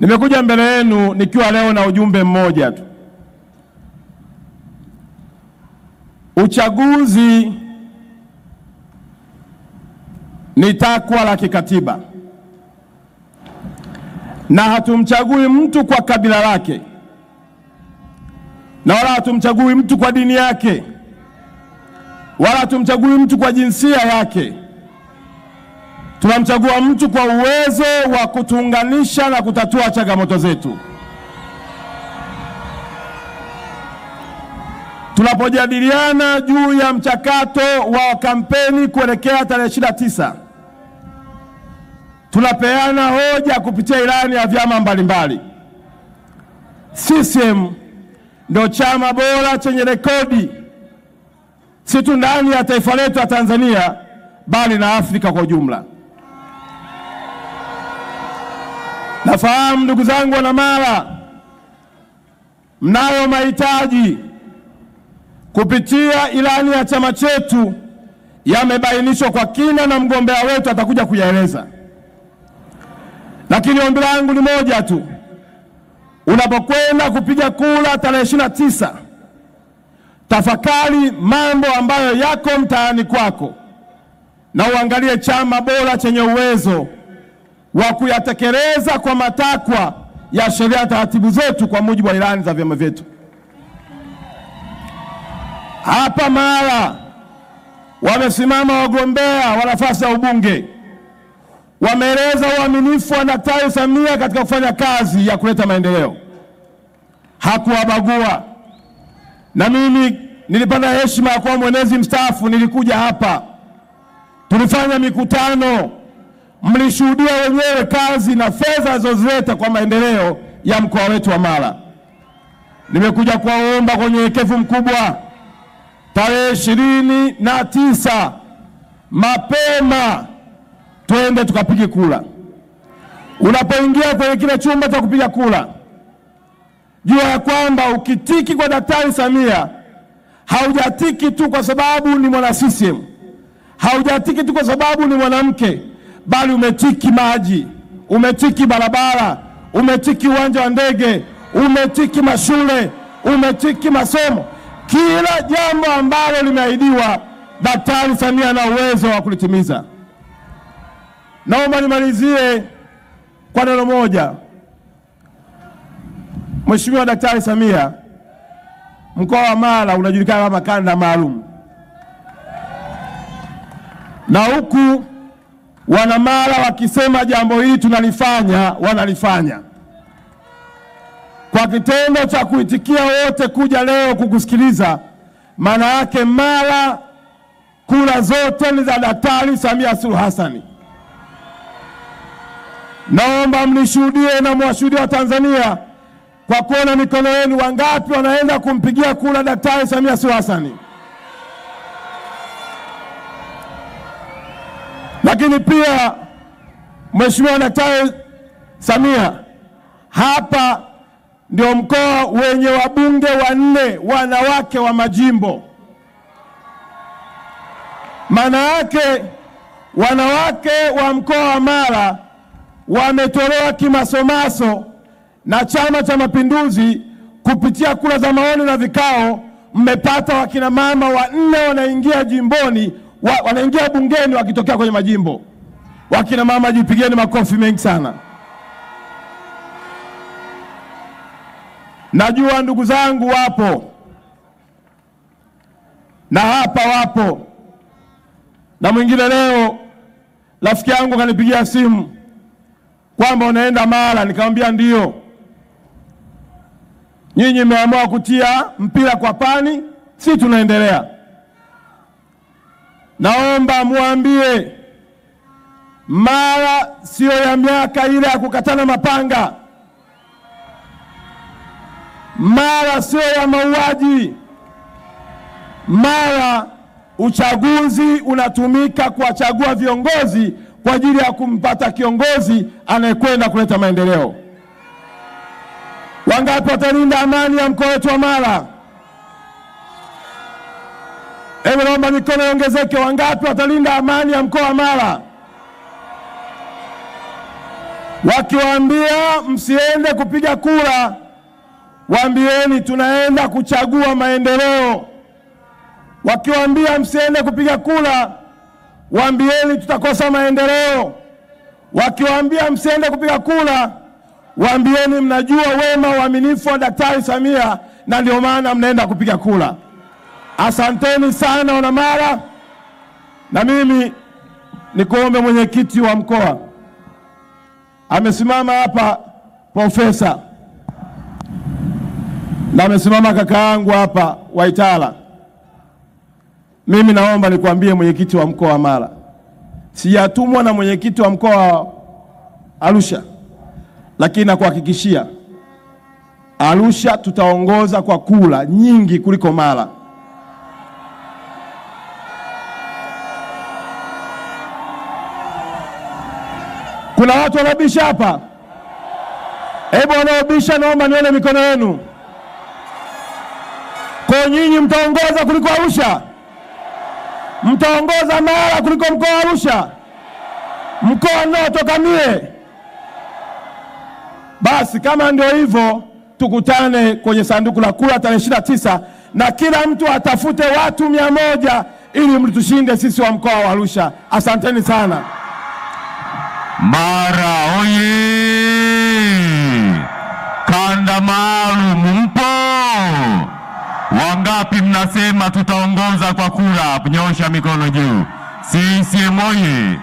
Nimekuja mbele yenu nikiwa leo na ujumbe mmoja tu. Uchaguzi ni takwa la kikatiba, na hatumchagui mtu kwa kabila lake, na wala hatumchagui mtu kwa dini yake, wala hatumchagui mtu kwa jinsia yake. Tunamchagua mtu kwa uwezo wa kutuunganisha na kutatua changamoto zetu. Tunapojadiliana juu ya mchakato wa kampeni kuelekea tarehe 29, tunapeana hoja kupitia ilani ya vyama mbalimbali. CCM ndio chama bora chenye rekodi, si tu ndani ya taifa letu la Tanzania, bali na Afrika kwa ujumla. Nafahamu ndugu zangu wana Mara, mnayo mahitaji. Kupitia ilani ya chama chetu yamebainishwa kwa kina na mgombea wetu atakuja kuyaeleza. Lakini ombi langu ni moja tu. Unapokwenda kupiga kura tarehe 29, tafakari mambo ambayo yako mtaani kwako na uangalie chama bora chenye uwezo wa kuyatekeleza kwa matakwa ya sheria na taratibu zetu kwa mujibu wa ilani za vyama vyetu. Hapa Mara wamesimama wagombea wa nafasi ya ubunge, wameeleza uaminifu wa Daktari Samia katika kufanya kazi ya kuleta maendeleo. Hakuwabagua. Na mimi nilipata heshima ya kuwa mwenezi mstaafu, nilikuja hapa, tulifanya mikutano, mlishuhudia wenyewe kazi na fedha zilizoleta kwa maendeleo ya mkoa wetu wa Mara. Nimekuja kuwaomba kwa unyenyekevu mkubwa, tarehe 29 mapema twende tukapige kura. Unapoingia kwenye kile chumba cha kupiga kura, jua ya kwamba ukitiki kwa Daktari Samia, haujatiki tu kwa sababu ni mwana CCM, haujatiki tu kwa sababu ni mwanamke, bali umetiki maji, umetiki barabara, umetiki uwanja wa ndege, umetiki mashule, umetiki masomo. Kila jambo ambalo limeahidiwa, Daktari Samia na uwezo wa kulitimiza. Naomba nimalizie kwa neno moja. Mheshimiwa Daktari Samia, mkoa wa Mara unajulikana kama kanda maalum, na huku wana Mara wakisema jambo hili tunalifanya, wanalifanya. Kwa kitendo cha kuitikia wote kuja leo kukusikiliza, maana yake Mara kura zote ni za Daktari Samia Suluhu Hassan. Naomba mnishuhudie na mwashuhudie wa Tanzania kwa kuona mikono yenu, wangapi wanaenda kumpigia kura Daktari Samia Suluhu Hassan. Lakini pia Mheshimiwa Daktari Samia, hapa ndio mkoa wenye wabunge 4 wanawake wa majimbo. Maana yake wanawake wa mkoa wa Mara wametolewa kimasomaso na Chama cha Mapinduzi kupitia kura za maoni na vikao. Mmepata wakina mama 4 wanaingia jimboni, wanaingia bungeni wakitokea kwenye majimbo. Wakina mama jipigeni makofi mengi sana. Najua ndugu zangu wapo, na hapa wapo. Na mwingine leo rafiki yangu kanipigia simu kwamba unaenda Mara, nikamwambia ndio. Nyinyi mmeamua kutia mpira kwa pani, si tunaendelea. Naomba muambie Mara sio ya miaka ile ya kukatana mapanga. Mara sio ya mauaji. Mara uchaguzi unatumika kuwachagua viongozi kwa ajili ya kumpata kiongozi anayekwenda kuleta maendeleo. Wangapi watalinda amani ya mkoa wetu wa Mara? Hebu naomba mikono iongezeke. Wangapi watalinda amani ya mkoa wa Mara? Wakiwaambia msiende kupiga kura, waambieni tunaenda kuchagua maendeleo. Wakiwaambia msiende kupiga kura, waambieni tutakosa maendeleo. Wakiwaambia msiende kupiga kura, waambieni mnajua wema uaminifu wa Daktari Samia na ndio maana mnaenda kupiga kura. Asanteni sana wanamara, na mimi nikuombe mwenyekiti wa mkoa. Amesimama hapa profesa, na amesimama kaka yangu hapa Waitala. Mimi naomba nikwambie mwenyekiti wa mkoa wa Mara, sijatumwa na mwenyekiti wa mkoa wa Arusha, lakini nakuhakikishia Arusha tutaongoza kwa kura nyingi kuliko Mara. Kuna watu wanabisha hapa? Hebu wanaobisha naomba nione mikono yenu. Kwa nyinyi mtaongoza kuliko Arusha? Mtaongoza Mara kuliko mkoa wa Arusha? Mkoa ninaotoka mie? Basi kama ndio hivyo, tukutane kwenye sanduku la kura tarehe 29 na kila mtu atafute watu 100 ili mtushinde sisi wa mkoa wa Arusha. Asanteni sana. Mara oye! Kanda maalum mpo? Wangapi mnasema tutaongoza kwa kura? Nyosha mikono juu. CCM oye!